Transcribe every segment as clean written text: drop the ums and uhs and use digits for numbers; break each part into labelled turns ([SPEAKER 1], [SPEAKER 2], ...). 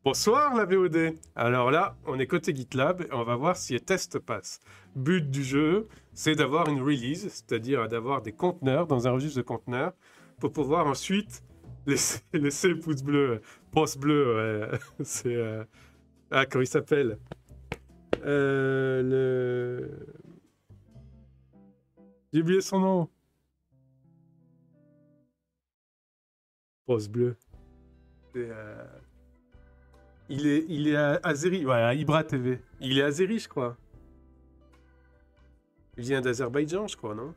[SPEAKER 1] Bonsoir la VOD. Alors là, on est côté GitLab et on va voir si les tests passent. But du jeu, c'est d'avoir une release, c'est-à-dire d'avoir des conteneurs dans un registre de conteneurs pour pouvoir ensuite laisser le pouce bleu, pouce bleu, c'est... Ah, comment il s'appelle le... J'ai oublié son nom. Pouce bleu. C'est... Il est à Azeri, ouais, à Ibra TV. Il est azéri, je crois. Il vient d'Azerbaïdjan, je crois, non?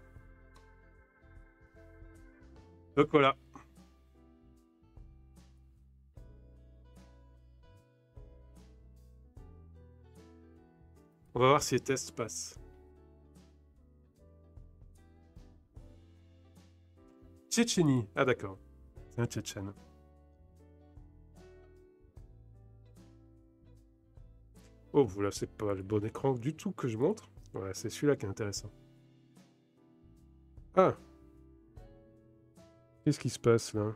[SPEAKER 1] Donc voilà. On va voir si les tests passent. Tchétchénie. Ah d'accord. C'est un Tchétchène. Oh, voilà, c'est pas le bon écran du tout que je montre. Ouais, c'est celui-là qui est intéressant. Ah. Qu'est-ce qui se passe là?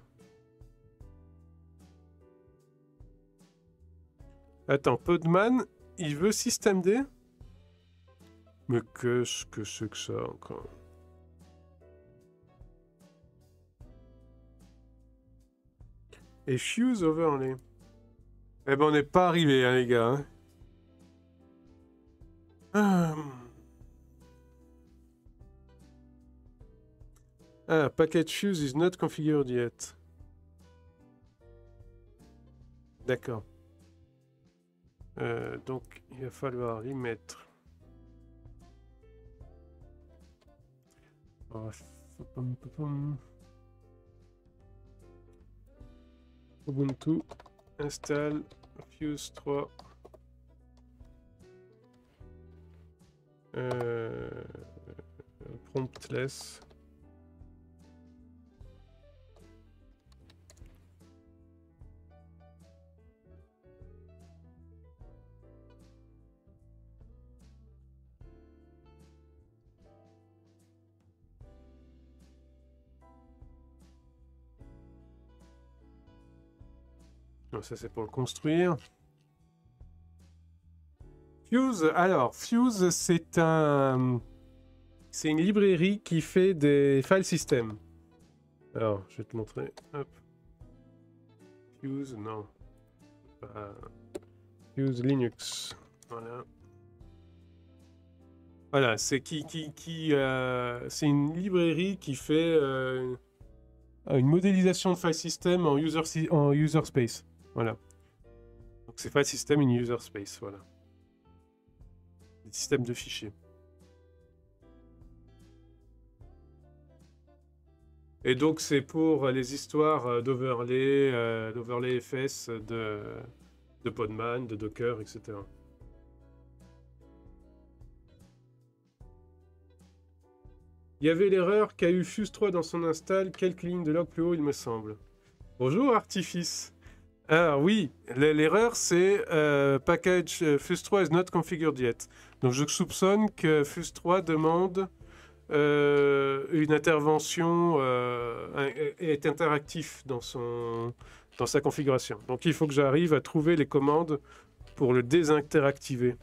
[SPEAKER 1] Attends, Podman, il veut système D? Mais qu'est-ce que c'est que ça encore? Et Fuse Overlay. Eh ben, on n'est pas arrivé, hein, les gars. Hein. Ah, package Fuse is not configured yet. D'accord. Donc, il va falloir y mettre. Oh, Ubuntu, install Fuse 3. Promptless. Non, ça c'est pour le construire. Fuse, alors, Fuse, c'est une librairie qui fait des file systems. Alors, je vais te montrer. Hop. Fuse, non. Fuse Linux. Voilà. Voilà, c'est c'est une librairie qui fait une modélisation de file system en user space. Voilà. Donc c'est file system in user space, voilà. Des systèmes de fichiers. Et donc c'est pour les histoires d'overlay FS de Podman, de Docker, etc. Il y avait l'erreur qu'a eu Fuse 3 dans son install, quelques lignes de log plus haut, il me semble. Bonjour Artifice. Alors oui, l'erreur c'est package Fuse 3 is not configured yet. Donc je soupçonne que Fuse 3 demande une intervention est interactif dans sa configuration. Donc il faut que j'arrive à trouver les commandes pour le désinteractiver.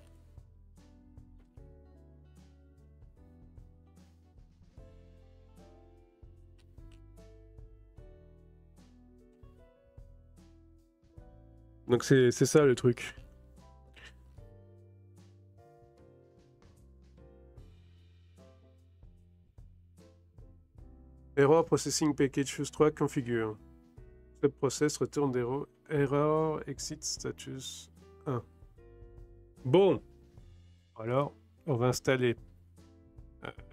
[SPEAKER 1] Donc c'est ça le truc. Error processing package Fuse 3 configure. Subprocess retourne d'error. Error exit status 1. Bon. Alors, on va installer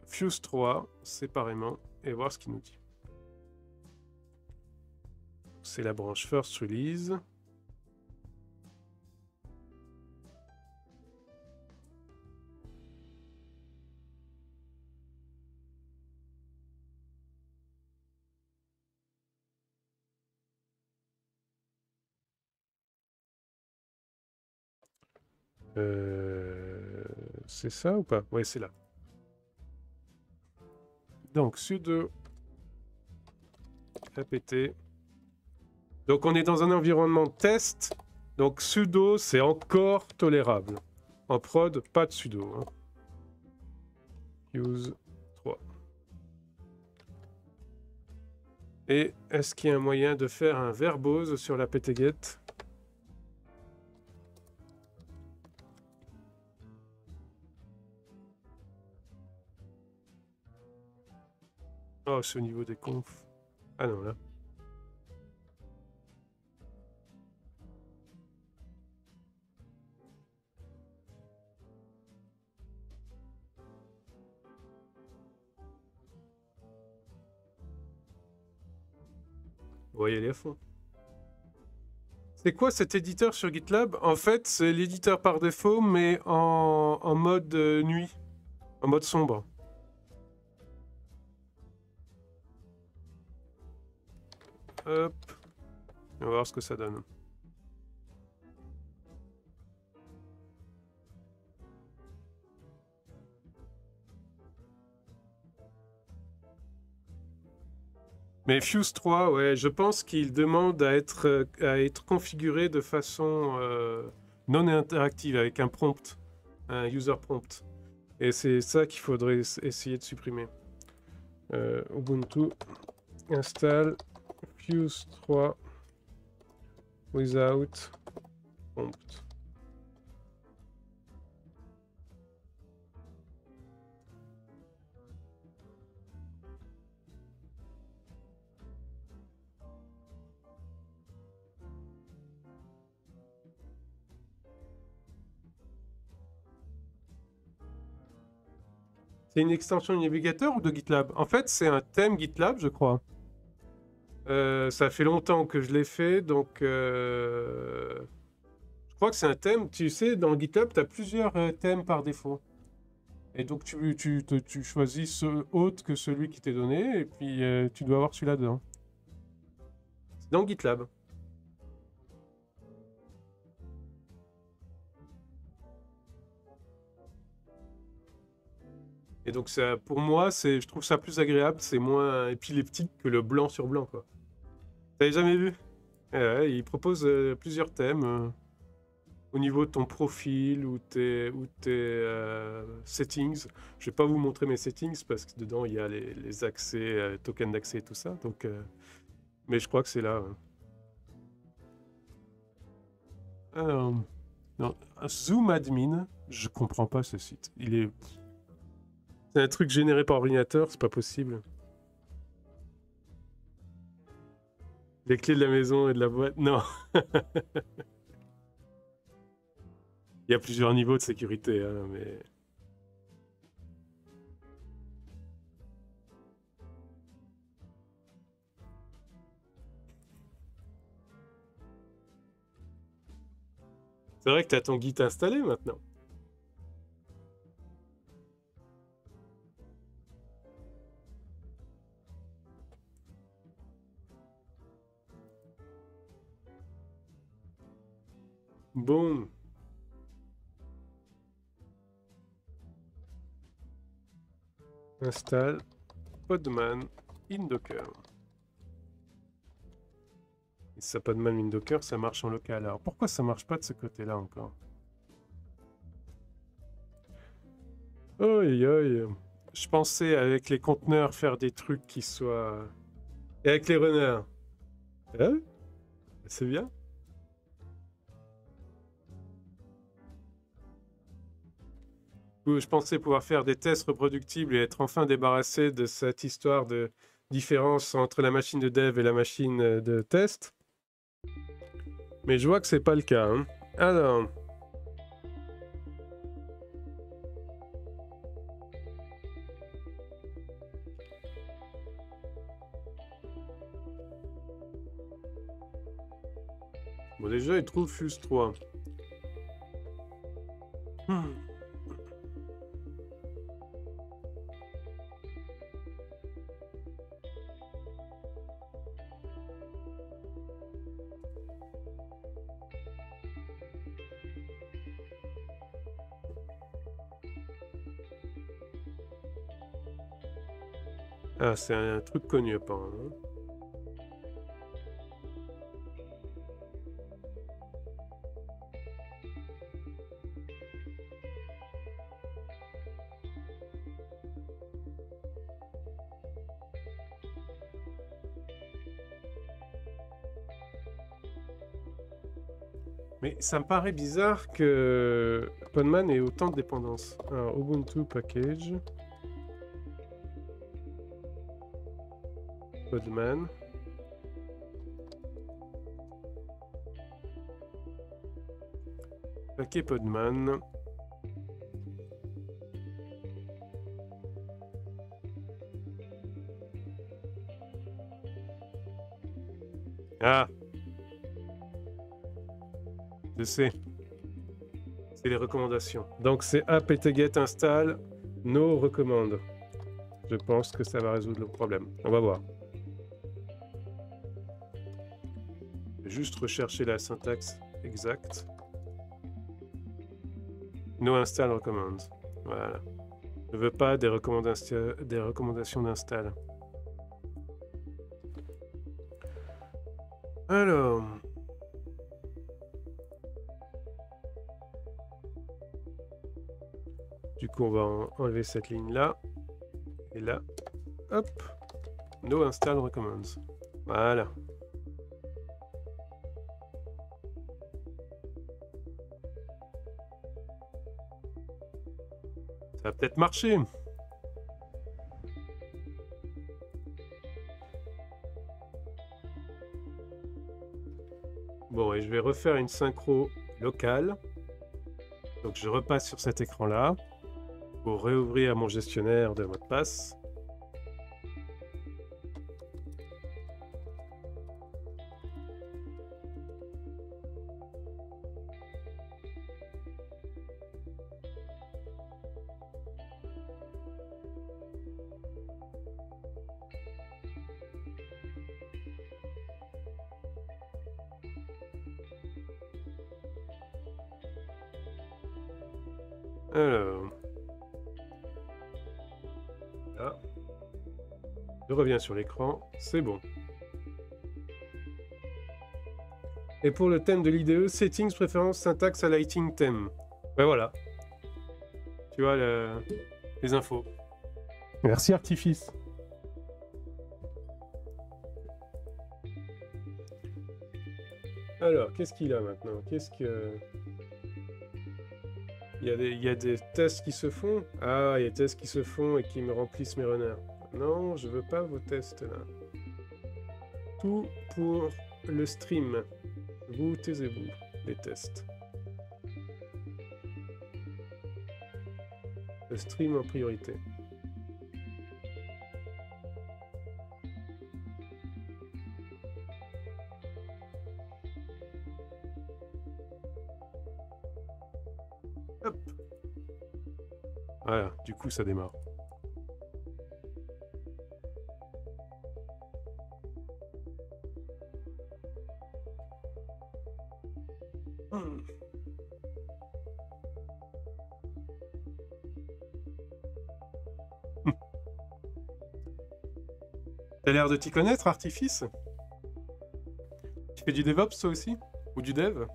[SPEAKER 1] Fuse 3 séparément et voir ce qu'il nous dit. C'est la branche first release. C'est ça ou pas? Ouais, c'est là. Donc, sudo apt. Donc, on est dans un environnement test Donc sudo, c'est encore tolérable. En prod, pas de sudo. Hein. Use 3. Et est-ce qu'il y a un moyen de faire un verbose sur la ptget? Oh, c'est au niveau des confs. Ah non, là. On va y aller à fond. C'est quoi cet éditeur sur GitLab? En fait, c'est l'éditeur par défaut, mais en mode nuit, en mode sombre. Hop. On va voir ce que ça donne. Mais Fuse 3, ouais, je pense qu'il demande à être configuré de façon non interactive, avec un prompt, un user prompt. Et c'est ça qu'il faudrait essayer de supprimer. Ubuntu install Fuse 3 without prompt. C'est une extension du navigateur ou de GitLab? En fait, c'est un thème GitLab, je crois. Ça fait longtemps que je l'ai fait, donc je crois que c'est un thème. Tu sais, dans GitLab, tu as plusieurs thèmes par défaut. Et donc tu choisis ce autre que celui qui t'est donné, et puis tu dois avoir celui-là dedans. C'est dans GitLab. Et donc ça, pour moi, je trouve ça plus agréable, c'est moins épileptique que le blanc sur blanc, quoi. T'avais jamais vu? Ouais, il propose plusieurs thèmes au niveau de ton profil ou tes settings. Je vais pas vous montrer mes settings parce que dedans il y a les accès, tokens d'accès et tout ça. Donc, mais je crois que c'est là. Ouais. Alors, non, Zoom Admin, je comprends pas ce site. C'est un truc généré par ordinateur, c'est pas possible. Les clés de la maison et de la boîte, non. Il y a plusieurs niveaux de sécurité, hein, mais... C'est vrai que tu as ton Git installé maintenant. Bon. Installe Podman in Docker. Et ça Podman in Docker, ça marche en local. Alors pourquoi ça marche pas de ce côté-là encore? Oi, oi. Je pensais avec les conteneurs faire des trucs qui soient... Et avec les runners. Hein? C'est bien. Je pensais pouvoir faire des tests reproductibles et être enfin débarrassé de cette histoire de différence entre la machine de dev et la machine de test. Mais je vois que c'est pas le cas. Hein. Alors... Bon, déjà, il trouve Fuse 3. Ah, c'est un truc connu apparemment. Mais ça me paraît bizarre que Podman ait autant de dépendances. Alors, Ubuntu package. Podman. Paquet Podman. Ah, je sais. C'est les recommandations. Donc c'est apt-get install no recommand. Je pense que ça va résoudre le problème. On va voir. Je vais juste rechercher la syntaxe exacte. No install recommands. Voilà. Je ne veux pas des recommandations d'install. Alors. Du coup, on va enlever cette ligne-là. Et là, hop. No install recommands. Voilà. Ça va peut-être marcher. Bon, et je vais refaire une synchro locale. Donc je repasse sur cet écran-là pour réouvrir mon gestionnaire de mot de passe. Alors, là, je reviens sur l'écran, c'est bon. Et pour le thème de l'IDE, settings, préférence, syntaxe, lighting theme. Ben voilà. Tu vois les infos. Merci Artifice. Alors, qu'est-ce qu'il a maintenant? Qu'est-ce que... Il y a des tests qui se font. Ah, il y a des tests qui se font et qui me remplissent mes runners. Non, je veux pas vos tests là. Tout pour le stream. Vous, taisez-vous, les tests. Le stream en priorité. Hop. Voilà, du coup ça démarre. T'as l'air de t'y connaître, Artifice? Tu fais du DevOps toi aussi? Ou du Dev?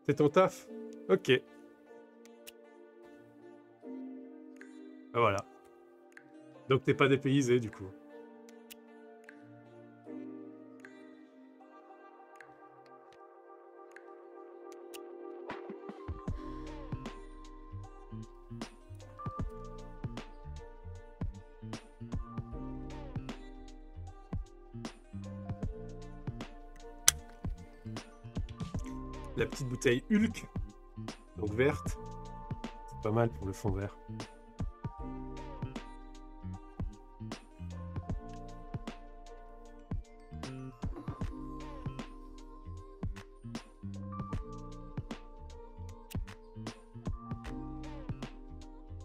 [SPEAKER 1] C'est ton taf? Ok. Ah, voilà. Donc t'es pas dépaysé du coup. La petite bouteille Hulk, donc verte. C'est pas mal pour le fond vert.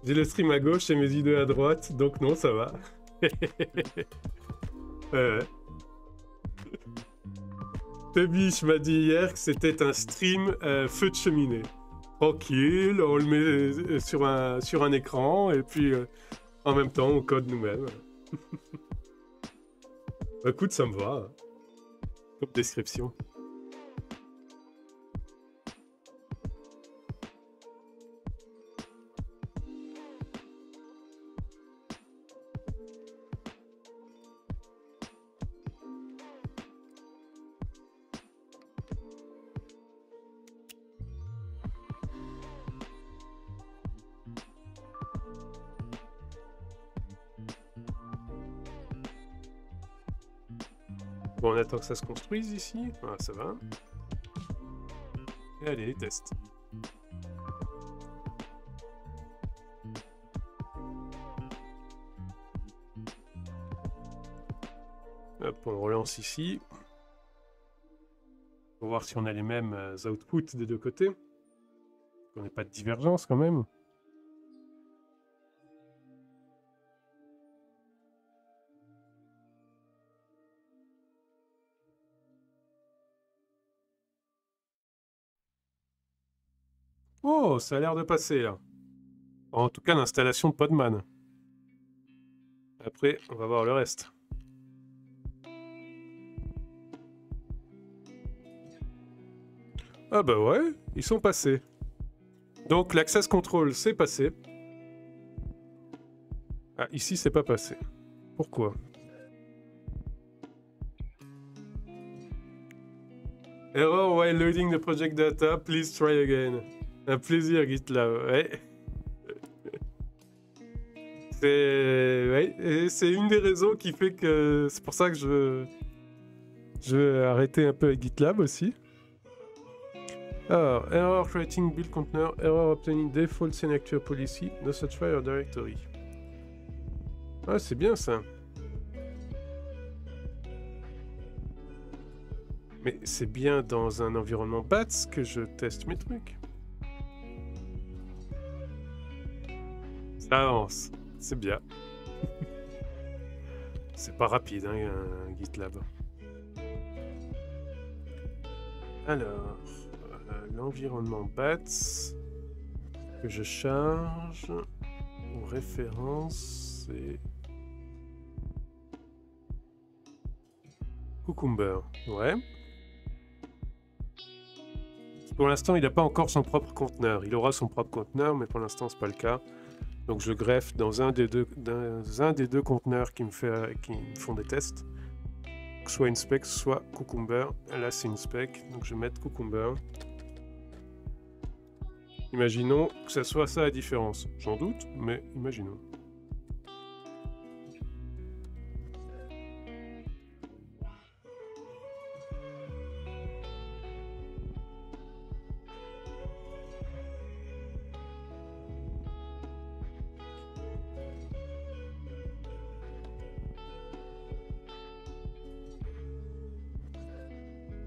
[SPEAKER 1] J'ai le stream à gauche et mes idées à droite, donc non, ça va. Ouais. Tebiche m'a dit hier que c'était un stream feu de cheminée. tranquille, on le met sur un écran et puis en même temps on code nous-mêmes. Bah, écoute, ça me va, comme description. Bon, on attend que ça se construise ici. Ah, ça va. Et allez, test. Hop, on relance ici. Pour voir si on a les mêmes outputs des deux côtés. On n'a pas de divergence quand même. Oh, ça a l'air de passer là. En tout cas, l'installation de Podman. Après, on va voir le reste. Ah bah ouais, ils sont passés. Donc l'access control, c'est passé. Ah, ici, c'est pas passé. Pourquoi? Error while loading the project data, please try again. Un plaisir, GitLab, ouais. C'est une des raisons qui fait que... C'est pour ça que je vais arrêter un peu avec GitLab aussi. Alors, error creating build container, error obtaining default signature policy, no such file directory. Ah, c'est bien ça. Mais c'est bien dans un environnement BATS que je teste mes trucs. Ça avance, c'est bien. C'est pas rapide, hein, un GitLab. Alors, l'environnement BATS que je charge en référence, c'est Cucumber. Ouais. Pour l'instant, il n'a pas encore son propre conteneur. Il aura son propre conteneur, mais pour l'instant, c'est pas le cas. Donc, je greffe dans un des deux conteneurs qui me font des tests. Soit Inspect, soit Cucumber. Là, c'est Inspect, donc je vais mettre Cucumber. Imaginons que ça soit ça la différence. J'en doute, mais imaginons.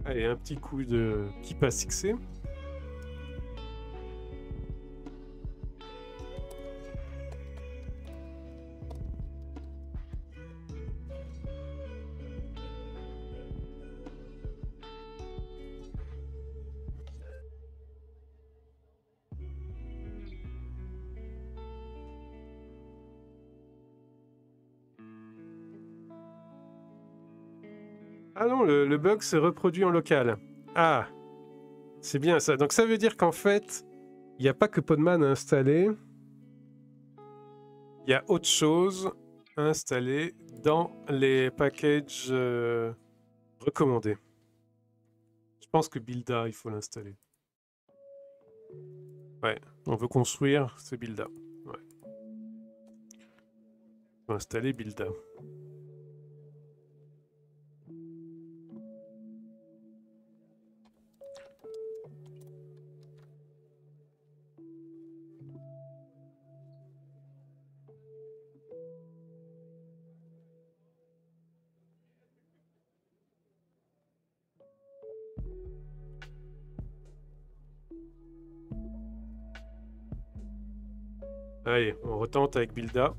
[SPEAKER 1] Allez, un petit coup de qui passe XC. Ah non, le bug s'est reproduit en local. Ah, c'est bien ça. Donc ça veut dire qu'en fait, il n'y a pas que Podman à installer. Il y a autre chose à installer dans les packages recommandés. Je pense que Builda, il faut l'installer. Ouais, on veut construire, c'est Builda. Ouais. On va installer Builda. Allez, on retente avec Builda.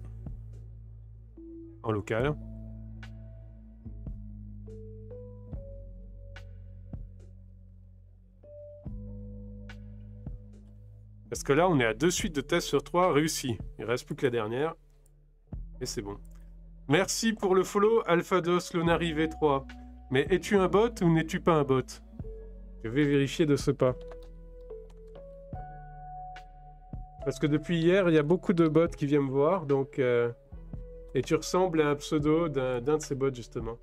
[SPEAKER 1] En local. Parce que là, on est à 2 suites de tests sur 3 réussis. Il reste plus que la dernière. Et c'est bon. Merci pour le follow, Alphados Lonari V3. Mais es-tu un bot ou n'es-tu pas un bot? Je vais vérifier de ce pas. Parce que depuis hier, il y a beaucoup de bots qui viennent me voir, donc... Et tu ressembles à un pseudo d'un de ces bots, justement.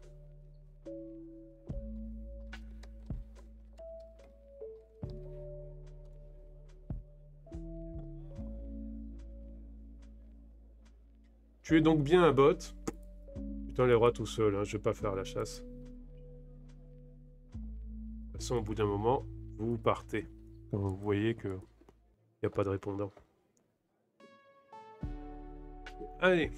[SPEAKER 1] Tu es donc bien un bot. Putain, les rois tout seul, hein, je vais pas faire la chasse. De toute façon, au bout d'un moment, vous partez. Quand vous voyez qu'il n'y a pas de répondant. Allez.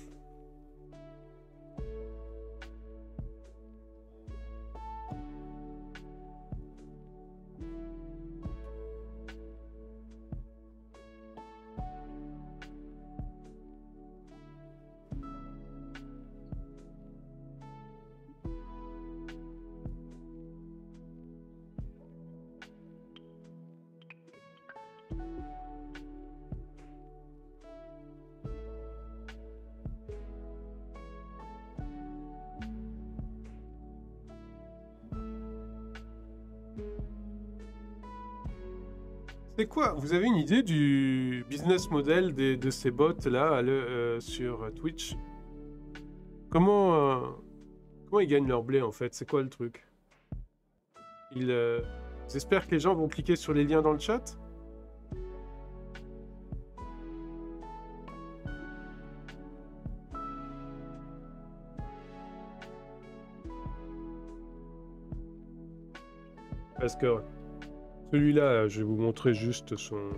[SPEAKER 1] C'est quoi? Vous avez une idée du business model de ces bots là sur Twitch? Comment ils gagnent leur blé en fait? C'est quoi le truc? Ils espèrent que les gens vont cliquer sur les liens dans le chat? Parce que celui-là, je vais vous montrer juste son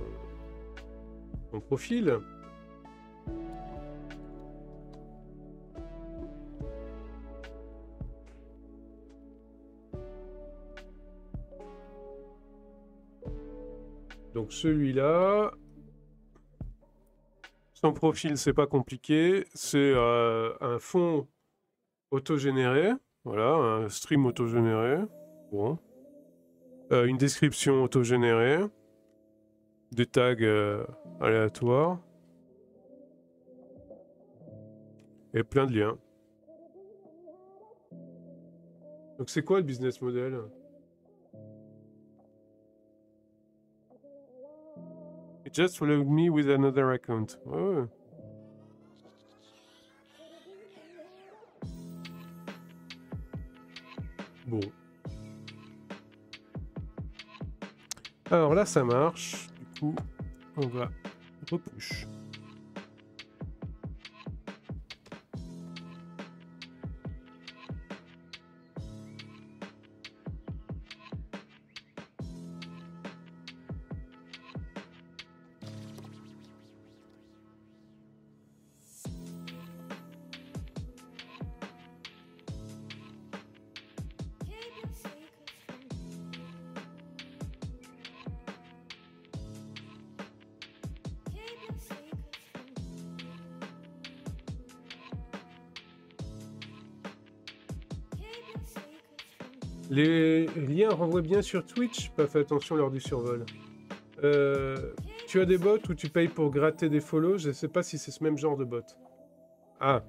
[SPEAKER 1] profil. Donc celui-là, son profil, c'est pas compliqué. C'est un fond autogénéré. Voilà, un stream autogénéré. Bon. Une description autogénérée, des tags aléatoires, et plein de liens. Donc c'est quoi le business model? It just followed me with another account. Ouais. Bon. Alors là, ça marche. Du coup, on va repush. Les liens renvoient bien sur Twitch, pas fait attention lors du survol. Tu as des bots où tu payes pour gratter des follow, je sais pas si c'est ce même genre de bot. Ah,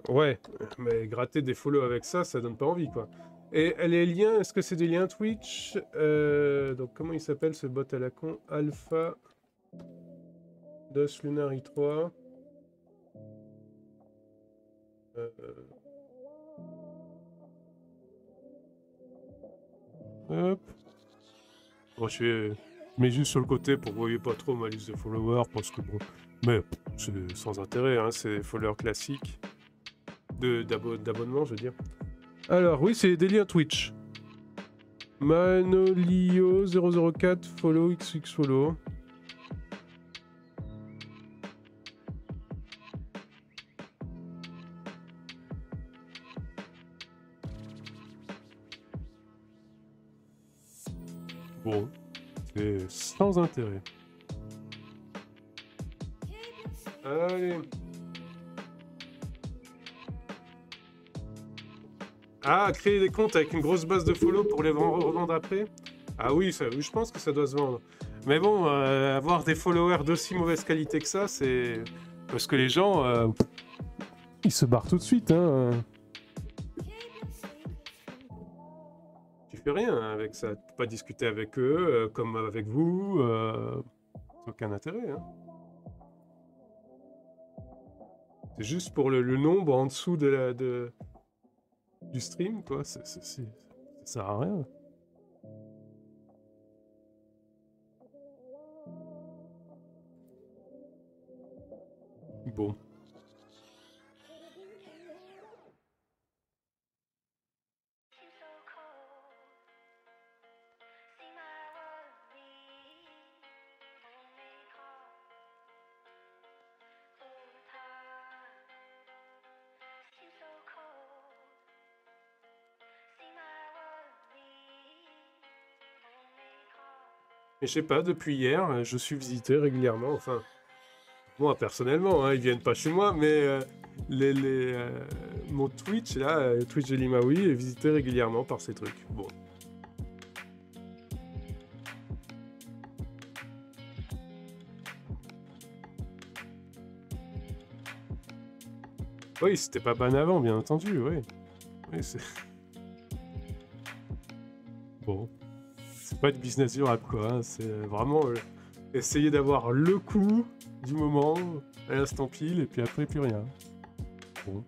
[SPEAKER 1] ouais, mais gratter des follow avec ça, ça donne pas envie quoi. Et les liens, est-ce que c'est des liens Twitch? Donc comment il s'appelle ce bot à la con? Alpha Dos Lunari 3. Hop. Bon, je mets juste sur le côté pour que vous voyez pas trop ma liste de followers, parce que bon... Mais c'est sans intérêt, hein, c'est des followers classiques. D'abonnement, je veux dire. Alors, oui, c'est des liens Twitch. Manolio004, follow, XX follow. Bon, c'est sans intérêt. Allez. Ah, créer des comptes avec une grosse base de follow pour les revendre après? Ah oui, ça, oui, je pense que ça doit se vendre. Mais bon, avoir des followers d'aussi mauvaise qualité que ça, c'est... Parce que les gens, ils se barrent tout de suite, hein. Tu fais rien avec ça. Tu peux pas discuter avec eux, comme avec vous. Aucun intérêt, hein. C'est juste pour le nombre en dessous du stream, quoi. Ça sert à rien. Bon. Mais je sais pas, depuis hier, je suis visité régulièrement, enfin, moi personnellement, hein, ils viennent pas chez moi, mais mon Twitch, là, Twitch de Limaoui, est visité régulièrement par ces trucs. Bon. Oui, c'était pas ban avant, bien entendu, oui. Oui, c'est... Bon. C'est pas du business durable, quoi. Hein. C'est vraiment essayer d'avoir le coup du moment, à l'instant pile, et puis après, plus rien. Bon.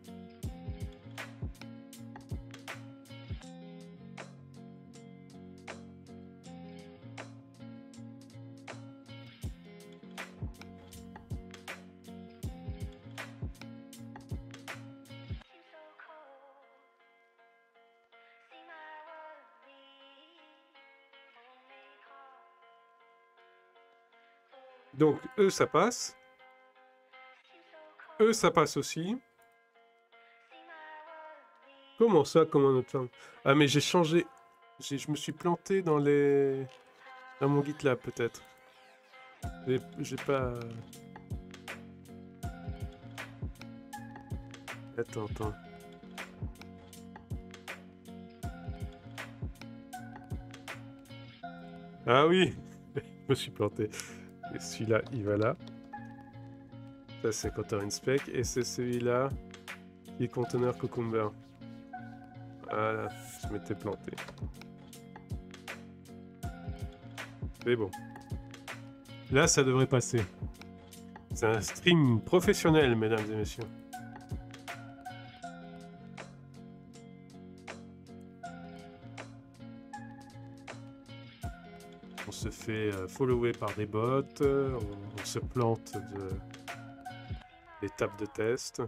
[SPEAKER 1] Donc, eux, ça passe. Eux, ça passe aussi. Comment ça, comment notre femme? Ah, mais j'ai changé. Je me suis planté dans mon GitLab, peut-être. J'ai pas... Attends. Ah oui, je me suis planté. Et celui-là, il va là. Ça, c'est Container Inspect. Et c'est celui-là qui est Container Cucumber. Voilà, je m'étais planté. Mais bon. Là, ça devrait passer. C'est un stream professionnel, mesdames et messieurs. On se fait follower par des bots, on se plante d'étapes de test.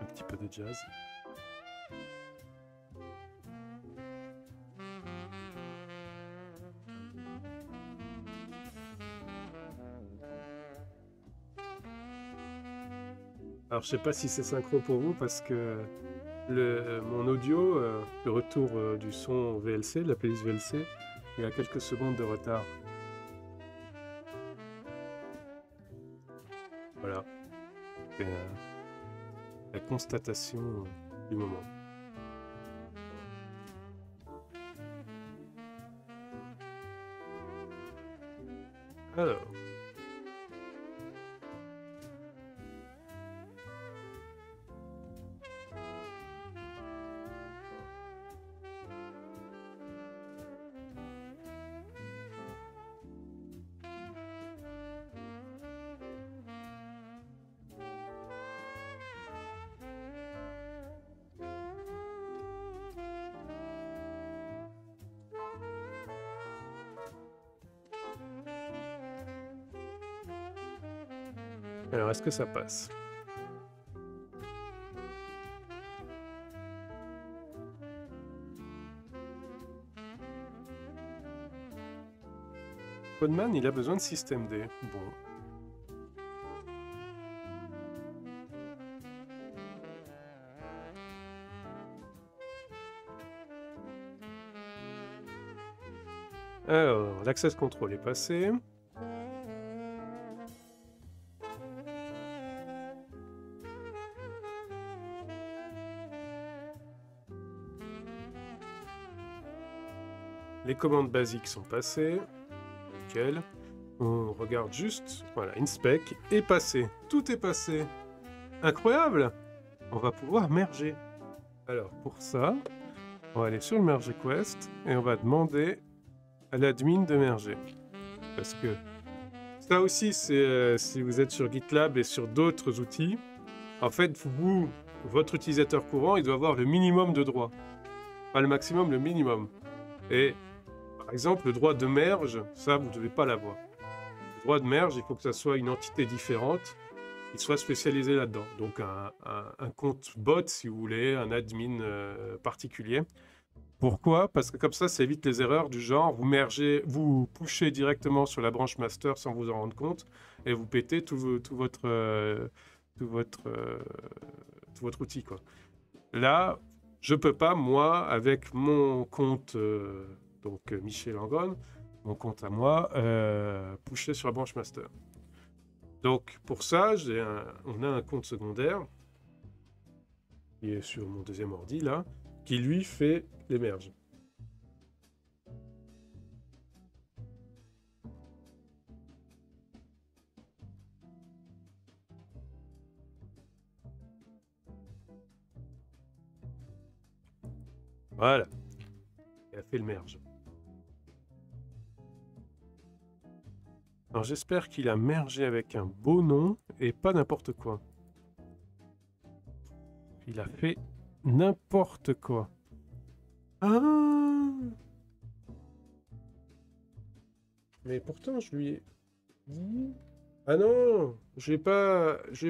[SPEAKER 1] Un petit peu de jazz. Alors je sais pas si c'est synchro pour vous parce que mon audio, le retour du son VLC, de la playlist VLC, il a quelques secondes de retard. C'est la constatation du moment. Alors. Alors, est-ce que ça passe? Codeman, il a besoin de système D. Bon. Alors, l'access control est passé. Les commandes basiques sont passées. Nickel. On regarde juste. Voilà, inspect est passé. Tout est passé. Incroyable! On va pouvoir merger. Alors, pour ça, on va aller sur le merge request et on va demander à l'admin de merger. Parce que ça aussi, c'est si vous êtes sur GitLab et sur d'autres outils, en fait, vous, votre utilisateur courant, il doit avoir le minimum de droits. Pas le maximum, le minimum. Et par exemple, le droit de merge, ça, vous ne devez pas l'avoir. Le droit de merge, il faut que ça soit une entité différente qui soit spécialisée là-dedans. Donc un compte bot, si vous voulez, un admin particulier. Pourquoi? Parce que comme ça évite les erreurs du genre, vous mergez, vous pushez directement sur la branche master sans vous en rendre compte, et vous pétez tout votre outil, quoi. Là, je peux pas, moi, avec mon compte... donc Michel Langone, mon compte à moi, pusher sur la branche master. Donc pour ça, on a un compte secondaire qui est sur mon deuxième ordi là, qui lui fait les merges. Voilà, il a fait le merge. Alors j'espère qu'il a mergé avec un beau nom et pas n'importe quoi. Il a fait n'importe quoi. Ah! Mais pourtant je lui ai dit... Ah non! Je vais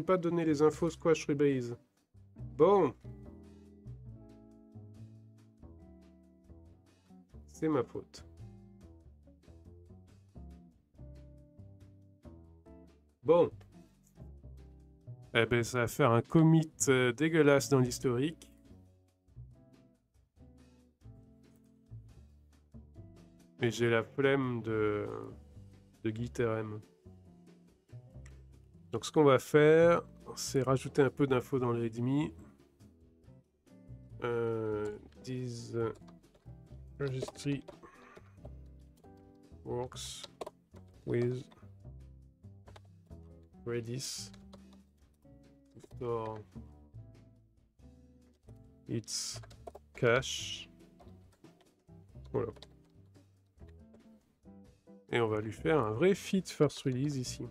[SPEAKER 1] pas donné les infos Squash Rebase. Bon. C'est ma faute. Bon. Eh ben, ça va faire un commit dégueulasse dans l'historique. Et j'ai la flemme de GitRM. Donc ce qu'on va faire, c'est rajouter un peu d'infos dans le readme. This registry works with Redis to store its cache. Voilà. Et on va lui faire un vrai fit first release ici.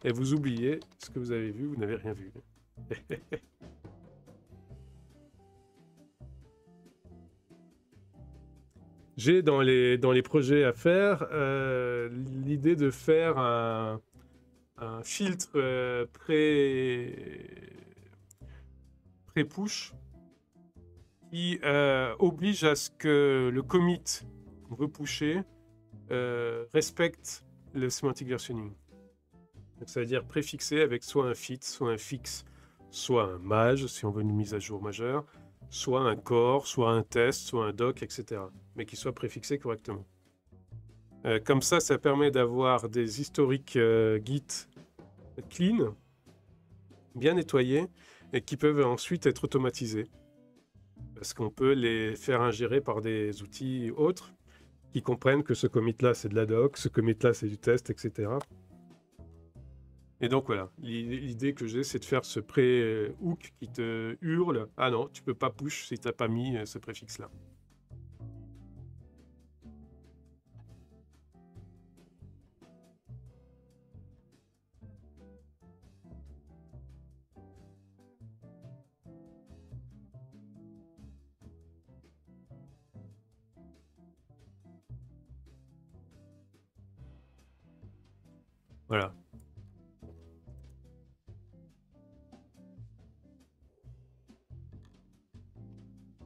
[SPEAKER 1] Et vous oubliez ce que vous avez vu, vous n'avez rien vu. J'ai dans les projets à faire l'idée de faire un filtre pré-push qui oblige à ce que le commit qu'on veut pusher respecte le semantic versioning. Donc ça veut dire préfixer avec soit un fit, soit un fix, soit un maj si on veut une mise à jour majeure, soit un core, soit un test, soit un doc, etc. Mais qui soit préfixé correctement. Comme ça permet d'avoir des historiques Git clean, bien nettoyés, et qui peuvent ensuite être automatisés. Parce qu'on peut les faire ingérer par des outils autres qui comprennent que ce commit-là, c'est de la doc, ce commit-là, c'est du test, etc. Et donc voilà, l'idée que j'ai, c'est de faire ce pré-hook qui te hurle « Ah non, tu peux pas push si tu n'as pas mis ce préfixe-là ». Voilà.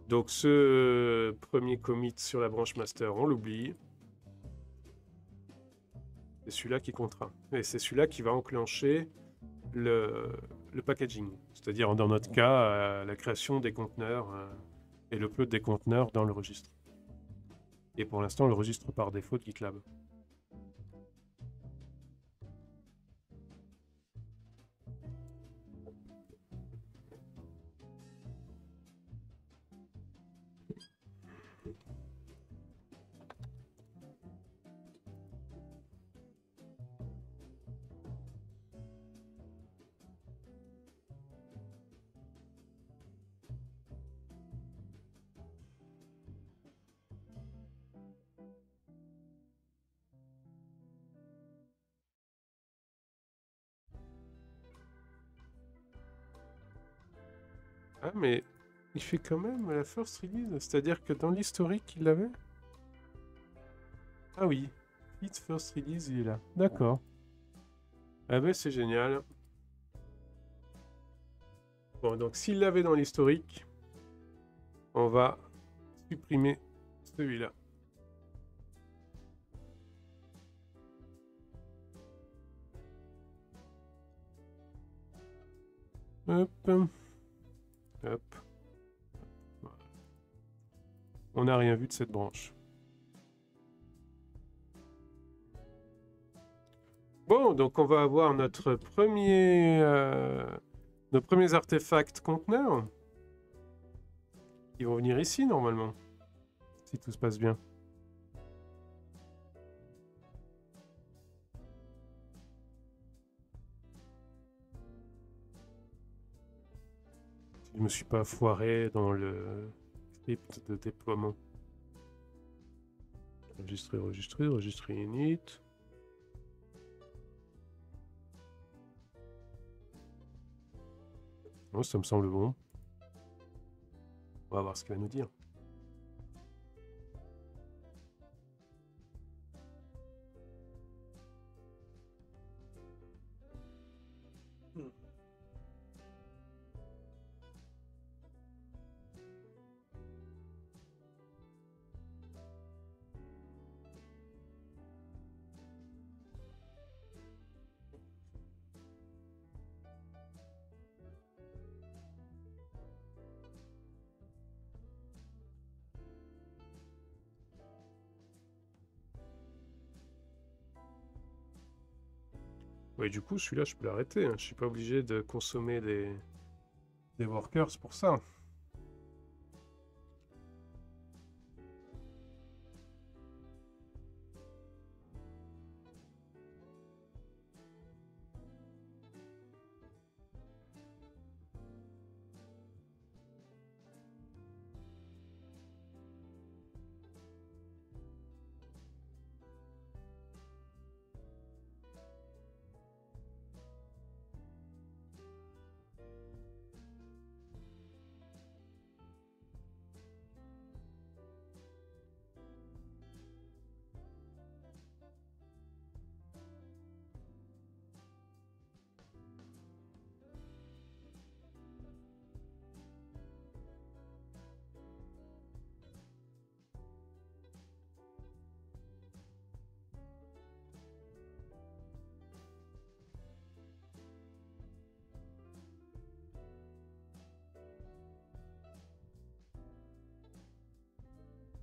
[SPEAKER 1] Donc ce premier commit sur la branche master, on l'oublie. C'est celui-là qui comptera. Et c'est celui-là qui va enclencher le packaging. C'est-à-dire, dans notre cas, la création des conteneurs et l'upload des conteneurs dans le registre. Et pour l'instant, le registre par défaut de GitLab. Ah, mais il fait quand même la first release, c'est-à-dire que dans l'historique, il l'avait? Ah oui, Git first release, il est là. D'accord. Ah ben c'est génial. Bon, donc s'il l'avait dans l'historique, on va supprimer celui-là. Hop. Hop. Voilà. On n'a rien vu de cette branche. Bon, donc on va avoir notre nos premiers artefacts conteneurs qui vont venir ici normalement, si tout se passe bien. Si je me suis pas foiré dans le script de déploiement. Registrer init. Oh, ça me semble bon. On va voir ce qu'il va nous dire. Ouais, du coup, celui-là, je peux l'arrêter. Hein. Je suis pas obligé de consommer des workers pour ça.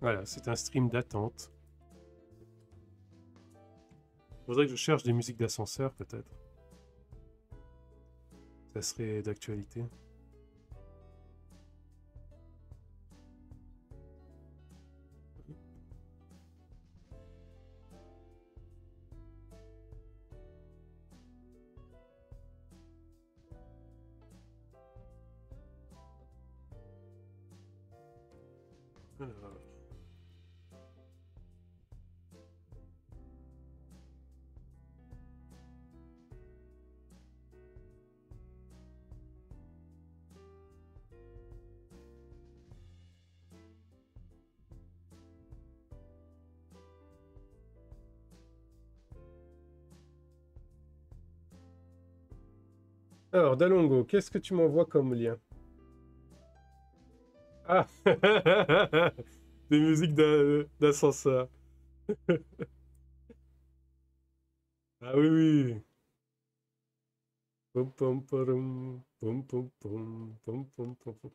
[SPEAKER 1] Voilà, c'est un stream d'attente. Faudrait que je cherche des musiques d'ascenseur, peut-être. Ça serait d'actualité. Alors. Alors, Dalongo, qu'est-ce que tu m'envoies comme lien? Ah des musiques d'ascenseur. Ah oui, oui. Pom, pom, porom, pom, pom, pom, pom, pom, pom, pom.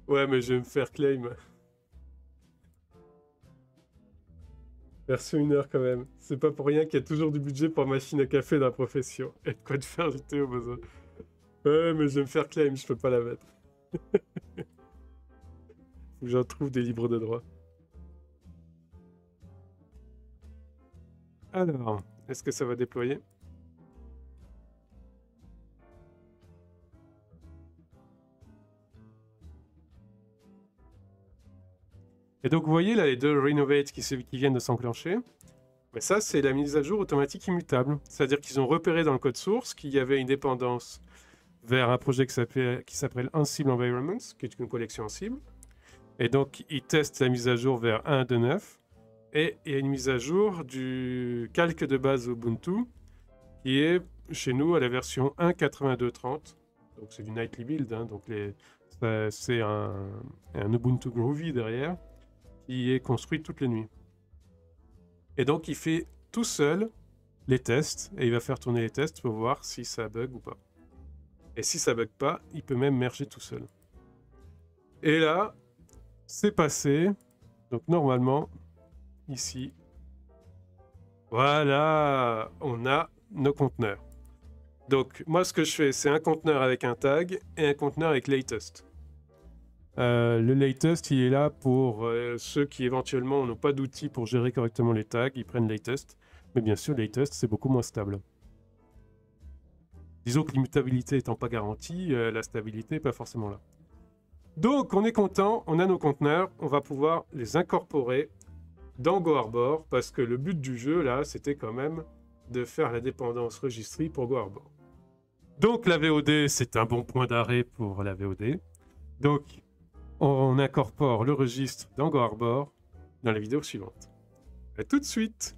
[SPEAKER 1] Ouais, mais je vais me faire claim. Version 1 heure quand même. C'est pas pour rien qu'il y a toujours du budget pour machine à café dans la profession. Et de quoi te faire jeter au besoin. Ouais, mais je vais me faire claim, je peux pas la mettre. Faut que j'en trouve des libres de droit. Alors, est-ce que ça va déployer? Et donc, vous voyez là les deux Renovate qui viennent de s'enclencher. Mais ça, c'est la mise à jour automatique immutable. C'est-à-dire qu'ils ont repéré dans le code source qu'il y avait une dépendance vers un projet qui s'appelle Ansible Environments, qui est une collection Ansible. Et donc, ils testent la mise à jour vers 1.2.9. Et il y a une mise à jour du calque de base Ubuntu, qui est chez nous à la version 1.82.30. Donc, c'est du nightly build, hein, donc c'est un Ubuntu Groovy derrière, qui est construit toutes les nuits. Et donc, il fait tout seul les tests, et il va faire tourner les tests pour voir si ça bug ou pas. Et si ça bug pas, il peut même merger tout seul. Et là, c'est passé. Donc, normalement, ici, voilà, on a nos conteneurs. Donc, moi, ce que je fais, c'est un conteneur avec un tag et un conteneur avec latest. Le latest, il est là pour ceux qui éventuellement n'ont pas d'outils pour gérer correctement les tags, ils prennent latest. Mais bien sûr, latest, c'est beaucoup moins stable. Disons que l'immutabilité étant pas garantie, la stabilité n'est pas forcément là. Donc, on est content, on a nos conteneurs, on va pouvoir les incorporer dans GoHarbor, parce que le but du jeu, là, c'était quand même de faire la dépendance registry pour GoHarbor. Donc, la VOD, c'est un bon point d'arrêt pour la VOD. Donc, on incorpore le registre dans GoHarbor dans la vidéo suivante. A tout de suite!